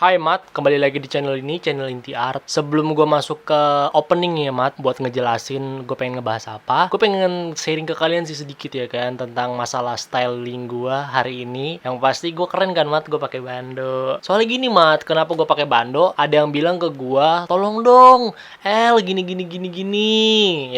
Hai Mat, kembali lagi di channel ini, channel Inti Art. Sebelum gue masuk ke opening ya Mat, buat ngejelasin gue pengen ngebahas apa, gue pengen sharing ke kalian sih sedikit ya kan, tentang masalah styling gue hari ini. Yang pasti gue keren kan Mat, gue pakai bando. Soalnya gini Mat, kenapa gue pakai bando? Ada yang bilang ke gue, tolong dong, gini,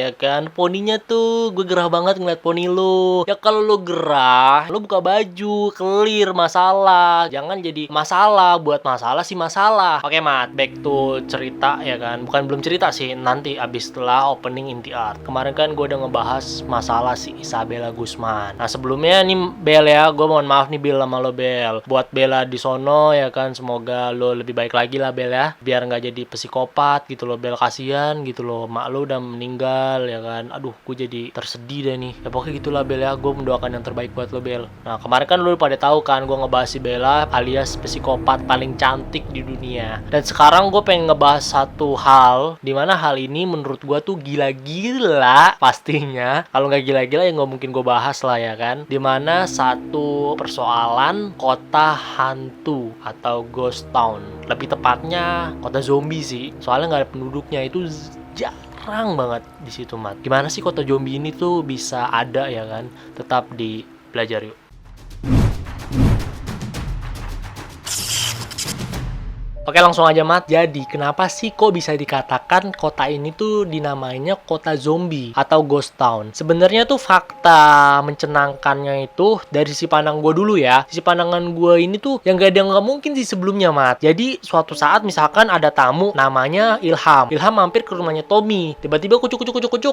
ya kan, poninya tuh, gue gerah banget ngeliat poni lu. Ya kalau lu gerah, lu buka baju, clear masalah. Jangan jadi masalah buat masalah sih masalah. Oke Mat, back to cerita ya kan. Bukan belum cerita sih, nanti abis setelah opening Inti Art. Kemarin kan gue udah ngebahas masalah si Isabella Guzman. Nah sebelumnya nih Bel ya, gue mohon maaf nih Bel sama lo Bel. Buat Bella di sono ya kan, semoga lo lebih baik lagi lah Bel ya. Biar nggak jadi psikopat gitu loh Bel, kasihan gitu loh. Mak lo udah meninggal ya kan. Aduh, gue jadi tersedih deh nih. Ya pokoknya gitulah Bel ya, gue mendoakan yang terbaik buat lo Bel. Nah kemarin kan lo pada tahu kan, gue ngebahas si Bella alias psikopat paling cantik di dunia. Dan sekarang gue pengen ngebahas satu hal, dimana hal ini menurut gue tuh gila-gila pastinya. Kalau nggak gila-gila ya nggak mungkin gue bahas lah ya kan. Dimana satu persoalan kota hantu atau ghost town, lebih tepatnya kota zombie sih. Soalnya nggak ada penduduknya, itu jarang banget di situ Mat. Gimana sih kota zombie ini tuh bisa ada ya kan? Tetap di belajar yuk. Oke langsung aja Mat, jadi kenapa sih kok bisa dikatakan kota ini tuh dinamainya kota zombie atau ghost town? Sebenarnya tuh fakta mencenangkannya itu dari sisi pandang gue dulu ya. Sisi pandangan gue ini tuh yang gak ada yang gak mungkin sih sebelumnya Mat. Jadi suatu saat misalkan ada tamu namanya Ilham. Ilham mampir ke rumahnya Tommy. Tiba-tiba kucuk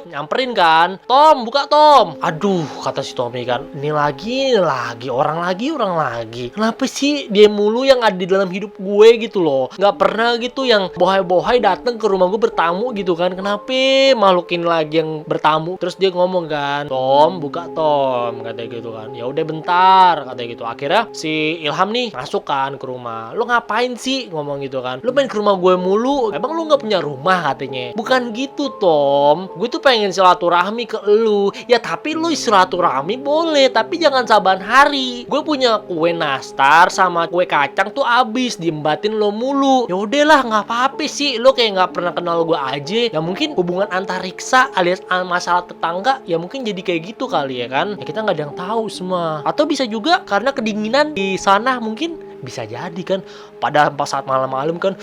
nyamperin kan. Tom, buka Tom. Aduh, kata si Tommy kan, ini lagi orang lagi. Kenapa sih dia mulu yang ada di dalam hidup gue gitu loh. Nggak pernah gitu yang bohai-bohai datang ke rumah gue bertamu gitu kan. Kenapa makhluk ini lagi yang bertamu? Terus dia ngomong kan, Tom, buka Tom, katanya gitu kan. Ya udah bentar, katanya gitu. Akhirnya si Ilham nih masuk kan ke rumah. Lo ngapain sih, ngomong gitu kan? Lo main ke rumah gue mulu, emang lo nggak punya rumah, katanya. Bukan gitu Tom, gue tuh pengen silaturahmi ke lu. Ya tapi lu silaturahmi boleh, tapi jangan saban hari. Gue punya kue nastar sama kue kacang tuh abis, diembatin lo mulu. Ya udahlah, nggak apa-apa sih, lo kayak nggak pernah kenal gue aja. Ya mungkin hubungan antariksa alias masalah tetangga ya mungkin jadi kayak gitu kali ya kan. Ya kita nggak ada yang tahu semua. Atau bisa juga karena kedinginan di sana, mungkin bisa jadi kan. Pada pas saat malam-malam kan,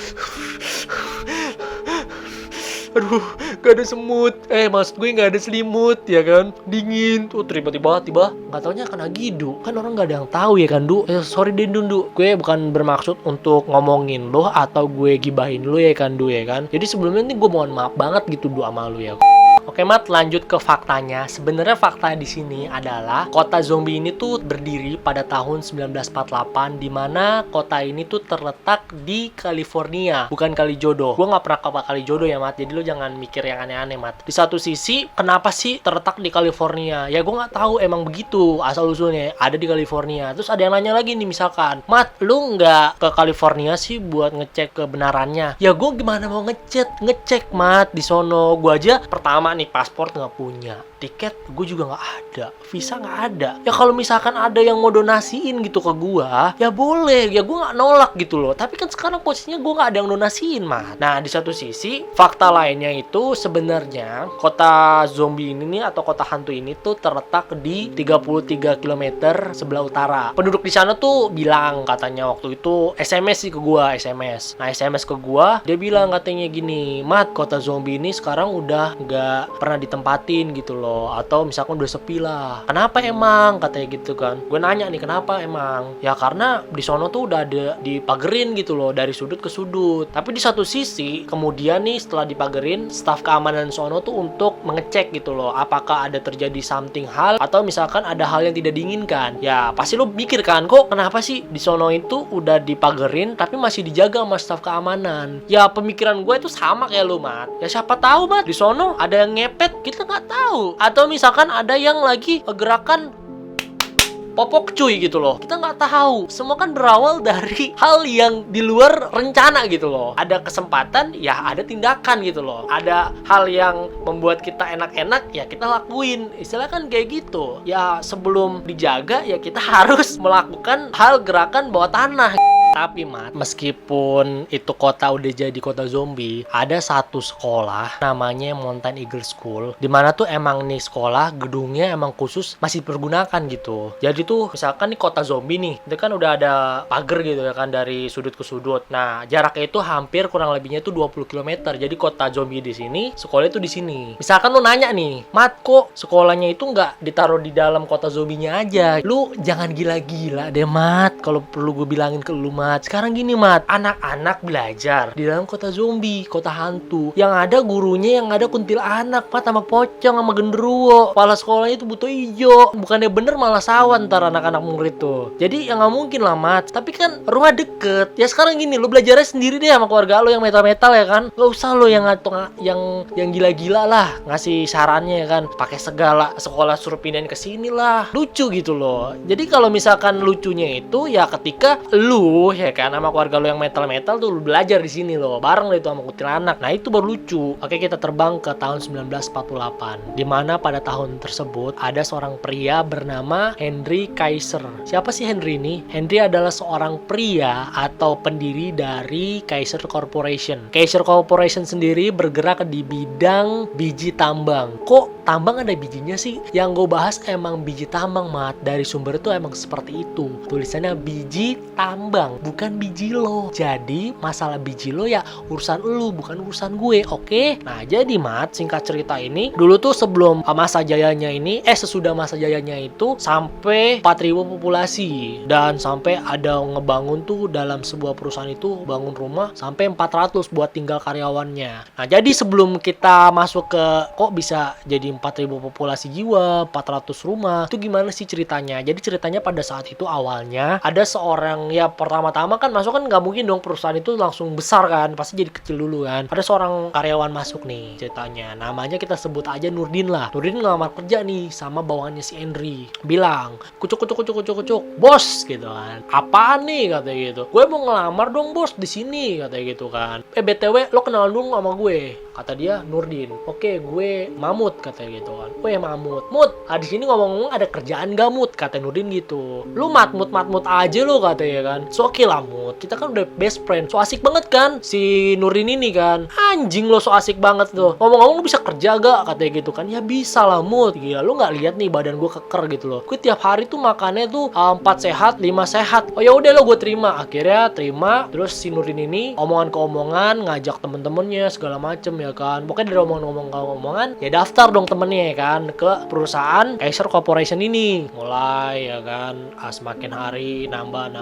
aduh, gak ada semut. Maksud gue gak ada selimut ya kan. Dingin tuh, tiba-tiba gak taunya kena gidu. Kan orang gak ada yang tahu ya kan Du. Sorry deh Du, gue bukan bermaksud untuk ngomongin lo atau gue gibahin lo ya kan Du ya kan. Jadi sebelumnya nih gue mohon maaf banget gitu Du sama lo ya. Oke Mat, lanjut ke faktanya. Sebenarnya fakta di sini adalah kota zombie ini tuh berdiri pada tahun 1948, di mana kota ini tuh terletak di California, bukan Kalijodo. Gue nggak pernah ke Kalijodo ya Mat, jadi lo jangan mikir yang aneh-aneh Mat. Di satu sisi, kenapa sih terletak di California? Ya gue nggak tahu, emang begitu asal usulnya ada di California. Terus ada yang nanya lagi nih, misalkan, Mat, lu nggak ke California sih buat ngecek kebenarannya? Ya gue gimana mau ngecek Mat di sono? Gue aja pertama nih paspor nggak punya, tiket gue juga nggak ada, visa nggak ada. Ya kalau misalkan ada yang mau donasiin gitu ke gue, ya boleh, ya gue nggak nolak gitu loh. Tapi kan sekarang posisinya gue nggak ada yang donasiin Mat. Nah di satu sisi fakta lainnya itu sebenarnya kota zombie ini nih atau kota hantu ini tuh terletak di 33 km sebelah utara. Penduduk di sana tuh bilang katanya waktu itu SMS sih ke gue, SMS. Nah SMS ke gue, dia bilang katanya gini, Mat, kota zombie ini sekarang udah nggak pernah ditempatin gitu loh, atau misalkan udah sepi lah. Kenapa emang, katanya gitu kan. Gue nanya nih, kenapa emang? Ya karena di sono tuh udah ada dipagerin gitu loh, dari sudut ke sudut. Tapi di satu sisi kemudian nih setelah dipagerin, staf keamanan sono tuh untuk mengecek gitu loh, apakah ada terjadi something hal atau misalkan ada hal yang tidak diinginkan. Ya pasti lo mikir kan, kok kenapa sih di sono itu udah dipagerin tapi masih dijaga sama staf keamanan? Ya pemikiran gue itu sama kayak lo Mat. Ya siapa tahu Mat, di sono ada yang ngepet, kita nggak tahu. Atau misalkan ada yang lagi gerakan popok cuy gitu loh, kita nggak tahu. Semua kan berawal dari hal yang di luar rencana gitu loh. Ada kesempatan ya ada tindakan gitu loh. Ada hal yang membuat kita enak-enak ya kita lakuin. Istilah kan kayak gitu. Ya sebelum dijaga ya kita harus melakukan hal gerakan bawah tanah. Tapi Mat, meskipun itu kota udah jadi kota zombie, ada satu sekolah namanya Mountain Eagle School, dimana tuh emang nih sekolah gedungnya emang khusus masih dipergunakan gitu. Jadi tuh misalkan nih kota zombie nih, itu kan udah ada pagar gitu ya kan dari sudut ke sudut. Nah jaraknya itu hampir kurang lebihnya tuh 20 km. Jadi kota zombie di sini, sekolah itu di sini. Misalkan lu nanya nih, Mat kok sekolahnya itu nggak ditaruh di dalam kota zombinya aja? Lu jangan gila-gila deh Mat, kalau perlu gue bilangin ke lu Mat. Sekarang gini Mat, anak-anak belajar di dalam kota zombie, kota hantu. Yang ada gurunya yang ada kuntilanak Mat, sama pocong sama genderuwo. Kepala sekolahnya itu butuh ijo. Bukannya bener malah sawan ntar anak-anak murid tuh. Jadi ya nggak mungkin lah Mat. Tapi kan rumah deket. Ya sekarang gini, lu belajarnya sendiri deh sama keluarga lu yang metal-metal ya kan. Gak usah lo yang gila-gila lah ngasih sarannya ya kan. Pakai segala sekolah suruh pindahin ke sini lah. Lucu gitu loh. Jadi kalau misalkan lucunya itu ya ketika lu ya kan sama keluarga lu yang metal-metal tuh lu belajar di sini loh. Bareng lah itu sama kuntilanak. Nah itu baru lucu. Oke, kita terbang ke tahun 1948. Dimana pada tahun tersebut ada seorang pria bernama Henry Kaiser. Siapa sih Henry ini? Henry adalah seorang pria atau pendiri dari Kaiser Corporation. Kaiser Corporation sendiri bergerak di bidang biji tambang. Kok tambang ada bijinya sih? Yang gue bahas emang biji tambang Mat. Dari sumber itu emang seperti itu. Tulisannya biji tambang, bukan biji lo. Jadi masalah biji lo ya urusan lu, bukan urusan gue, oke? Nah jadi Mat, singkat cerita ini, dulu tuh sebelum masa jayanya ini, sesudah masa jayanya itu sampai 4.000 populasi. Dan sampai ada ngebangun tuh dalam sebuah perusahaan itu bangun rumah sampai 400 buat tinggal karyawannya. Nah jadi sebelum kita masuk ke kok bisa jadi 4.000 populasi jiwa, 400 rumah, itu gimana sih ceritanya? Jadi ceritanya pada saat itu awalnya ada seorang, ya pertama-tama kan masuk kan nggak mungkin dong perusahaan itu langsung besar kan, pasti jadi kecil dulu kan. Ada seorang karyawan masuk nih ceritanya, namanya kita sebut aja Nurdin lah. Nurdin ngelamar kerja nih sama bawahannya si Henry, bilang kucuk bos gitu kan. Apaan nih katanya gitu. Gue mau ngelamar dong bos di sini katanya gitu kan. BTW lo kenalan dulu sama gue, kata dia Nurdin. Oke, gue Mamut katanya gitu kan. Gue Mamut. Mut, di sini ngomong-ngomong ada kerjaan gak Mut? Kata Nurdin gitu. Lu matmut aja lo katanya kan. So oke lah Mut, kita kan udah best friend. So asik banget kan si Nurdin ini kan. Anjing lo so asik banget tuh. Ngomong-ngomong lu bisa kerja gak? Katanya gitu kan. Ya bisa lah Mut. Gila, lu gak lihat nih badan gue keker gitu loh. Gue tiap hari tuh makannya tuh 4 sehat, 5 sehat. Oh ya udah lo gue terima. Akhirnya terima. Terus si Nurdin ini omongan ke omongan, ngajak temen-temennya segala macem ya kan. Pokoknya dari omongan ya daftar dong temennya ya kan ke perusahaan Kaiser Corporation ini. Mulai ya kan semakin hari nambah.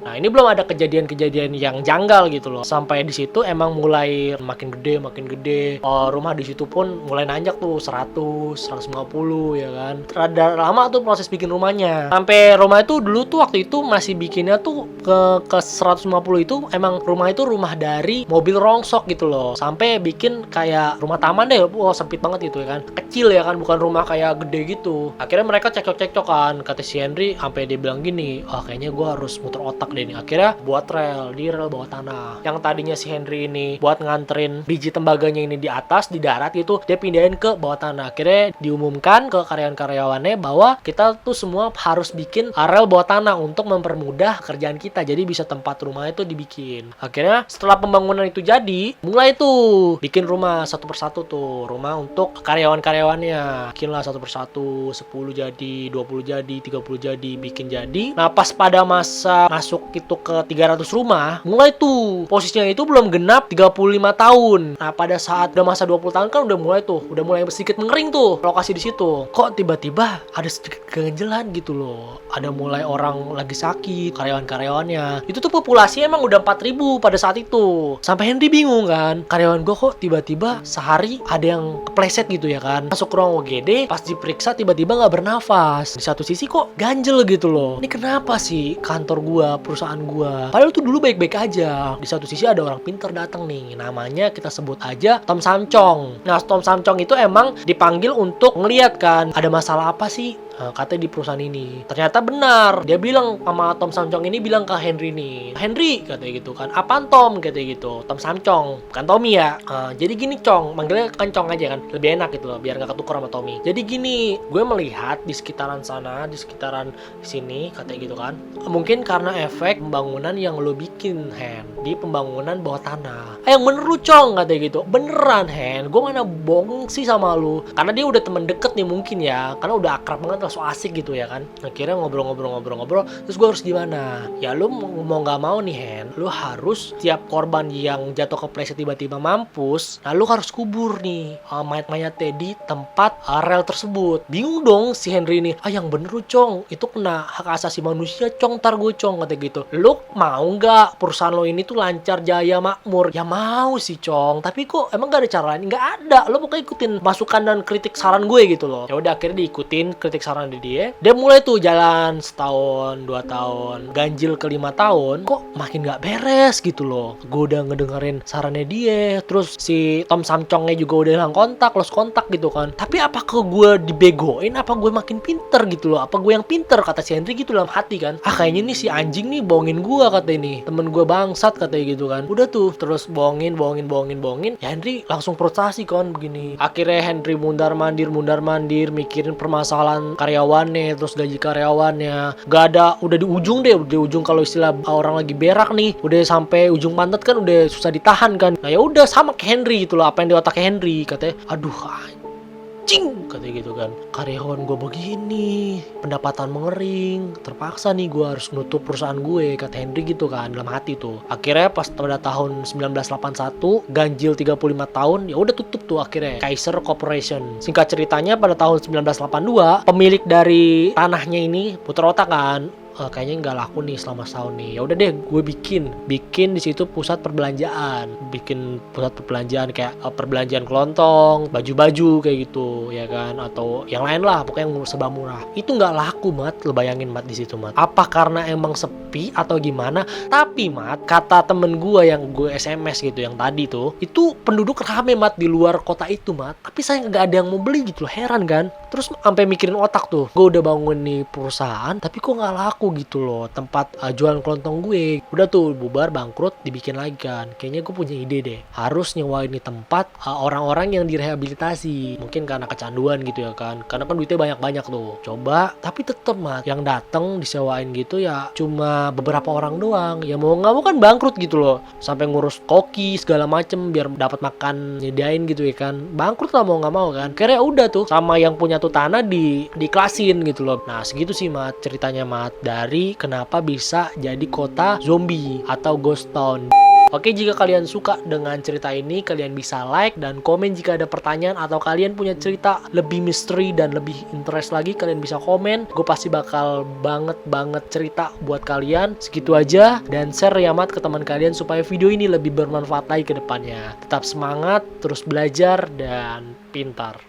Nah ini belum ada kejadian-kejadian yang janggal gitu loh. Sampai di situ emang mulai makin gede. Rumah di situ pun mulai nanjak tuh 100, 150 ya kan. Rada lama tuh proses bikin rumahnya. Sampai rumah itu dulu tuh waktu itu masih bikinnya tuh ke 150 itu emang rumah itu rumah dari mobil rongsok gitu loh. Sampai bikin kayak rumah taman deh. Wah sempit banget gitu ya kan. Kecil ya kan, bukan rumah kayak gede gitu. Akhirnya mereka cekcok kan. Kata si Henry sampai dia bilang gini, kayaknya gue harus muter otak deh nih. Akhirnya buat rel bawah tanah. Yang tadinya si Henry ini buat nganterin biji tembaganya ini di atas, di darat gitu, dia pindahin ke bawah tanah. Akhirnya diumumkan ke karyawan-karyawannya bahwa kita tuh semua harus bikin rel bawah tanah untuk mempermudah kerjaan kita. Jadi bisa tempat rumah itu dibikin. Akhirnya setelah pembangunan itu jadi, mulai tuh bikin rumah satu persatu tuh. Rumah untuk karyawan-karyawannya. Bikin lah satu persatu, 10 jadi, 20 jadi, 30 jadi, bikin jadi. Nah pas pada masa masuk itu ke 300 rumah, mulai tuh posisinya itu belum genap 35 tahun. Nah pada saat udah masa 20 tahun kan udah mulai sedikit mengering tuh lokasi di situ. Kok tiba-tiba ada sedikit keganjelan gitu loh. Ada mulai orang lagi sakit, karyawan-karyawannya. Itu tuh populasi emang udah 4.000 pada saat itu. Sampai Henry bingung kan. Karyawan gue kok tiba-tiba sehari ada yang kepleset gitu ya kan. Masuk ruang UGD, pas diperiksa tiba-tiba gak bernafas. Di satu sisi kok ganjel gitu loh. Ini kenapa sih kantor gua, perusahaan gua? Padahal tuh dulu baik-baik aja. Di satu sisi ada orang pintar datang nih. Namanya kita sebut aja Tom Samcong. Nah Tom Samcong itu emang dipanggil untuk ngeliat kan ada masalah apa sih katanya di perusahaan ini. Ternyata benar, dia bilang sama Tom Samcong ini bilang ke Henry nih, Henry katanya gitu kan, apaan Tom katanya gitu, Tom Samcong bukan Tommy ya. Jadi gini Cong, manggilnya kan Cong aja kan, lebih enak gitu loh biar gak ketukar sama Tommy. Jadi gini, gue melihat di sekitaran sana, di sekitaran sini katanya gitu kan, mungkin karena efek pembangunan yang lo bikin Hen, di pembangunan bawah tanah. Yang bener lu Cong katanya gitu, beneran Hen, gue mana bohong sih sama lu, karena dia udah temen deket nih mungkin ya, karena udah akrab banget lah, so asik gitu ya kan. Akhirnya ngobrol-ngobrol, terus gue harus gimana? Ya lu mau nggak mau nih Hen, lu harus tiap korban yang jatuh kepleset tiba-tiba mampus, nah lu harus kubur nih mayat-mayatnya di tempat rel tersebut. Bingung dong si Henry ini, yang bener lu Cong, itu kena hak asasi manusia Cong, tar gue Cong kata gitu. Lu mau nggak perusahaan lo ini tuh lancar jaya makmur? Ya mau sih Cong, tapi kok emang gak ada cara lain? Nggak ada, lo pokoknya ikutin masukan dan kritik saran gue gitu loh. Ya udah akhirnya diikutin kritik saran dia mulai tuh jalan setahun 2 tahun, ganjil ke 5 tahun, kok makin gak beres gitu loh. Gue udah ngedengerin sarannya dia, terus si Tom Samcongnya juga udah hilang kontak, lost kontak gitu kan. Tapi apakah gue dibegoin, apa gue makin pinter gitu loh, apa gue yang pinter, kata si Henry gitu dalam hati kan. Kayaknya nih si anjing nih bohongin gue, kata ini temen gue bangsat katanya gitu kan. Udah tuh terus bohongin ya Henry langsung frustasi kan begini. Akhirnya Henry mundar mandir mikirin permasalahan karyawannya, terus gaji karyawannya. Gak ada, udah di ujung deh, di ujung kalau istilah orang lagi berak nih, udah sampai ujung pantat kan, udah susah ditahan kan. Nah ya udah sama ke Henry gitu loh, apa yang di otak Henry, katanya aduh anjing katanya gitu kan, karyawan gue begini, pendapatan mengering, terpaksa nih gue harus nutup perusahaan gue, kata Henry gitu kan dalam hati tuh. Akhirnya pas pada tahun 1981 ganjil 35 tahun, ya udah tutup tuh akhirnya Kaiser Corporation. Singkat ceritanya pada tahun 1982 pemilik dari tanahnya ini putar otak kan, kayaknya nggak laku nih selama setahun nih. Ya udah deh, gue bikin di situ pusat perbelanjaan, kayak perbelanjaan kelontong, baju-baju kayak gitu ya kan, atau yang lain lah pokoknya yang serba murah. Itu nggak laku Mat, lo bayangin Mat di situ Mat. Apa karena emang sepi atau gimana? Tapi Mat, kata temen gue yang gue SMS gitu yang tadi tuh, itu penduduk rame Mat di luar kota itu Mat. Tapi saya nggak ada yang mau beli gitu loh, heran kan. Terus sampai mikirin otak tuh, gue udah bangun nih perusahaan tapi kok nggak laku gitu loh, tempat jualan kelontong gue. Udah tuh bubar, bangkrut, dibikin lagi kan. Kayaknya gue punya ide deh, harus nyewain di tempat orang-orang yang direhabilitasi, mungkin karena kecanduan gitu ya kan, karena kan duitnya banyak tuh. Coba, tapi tetep Mat, yang dateng disewain gitu ya cuma beberapa orang doang. Ya mau nggak mau kan bangkrut gitu loh, sampai ngurus koki segala macem biar dapat makan nyediain gitu ya kan, bangkrut lah mau nggak mau kan. Kira udah tuh sama yang punya tuh tanah diklasin gitu loh. Nah segitu sih Mat ceritanya Mat, dari kenapa bisa jadi kota zombie atau ghost town. Oke, jika kalian suka dengan cerita ini, kalian bisa like dan komen jika ada pertanyaan, atau kalian punya cerita lebih misteri dan lebih interest lagi, kalian bisa komen. Gue pasti bakal banget cerita buat kalian. Segitu aja, dan share ya Mat ke teman kalian supaya video ini lebih bermanfaat lagi ke depannya. Tetap semangat, terus belajar, dan pintar.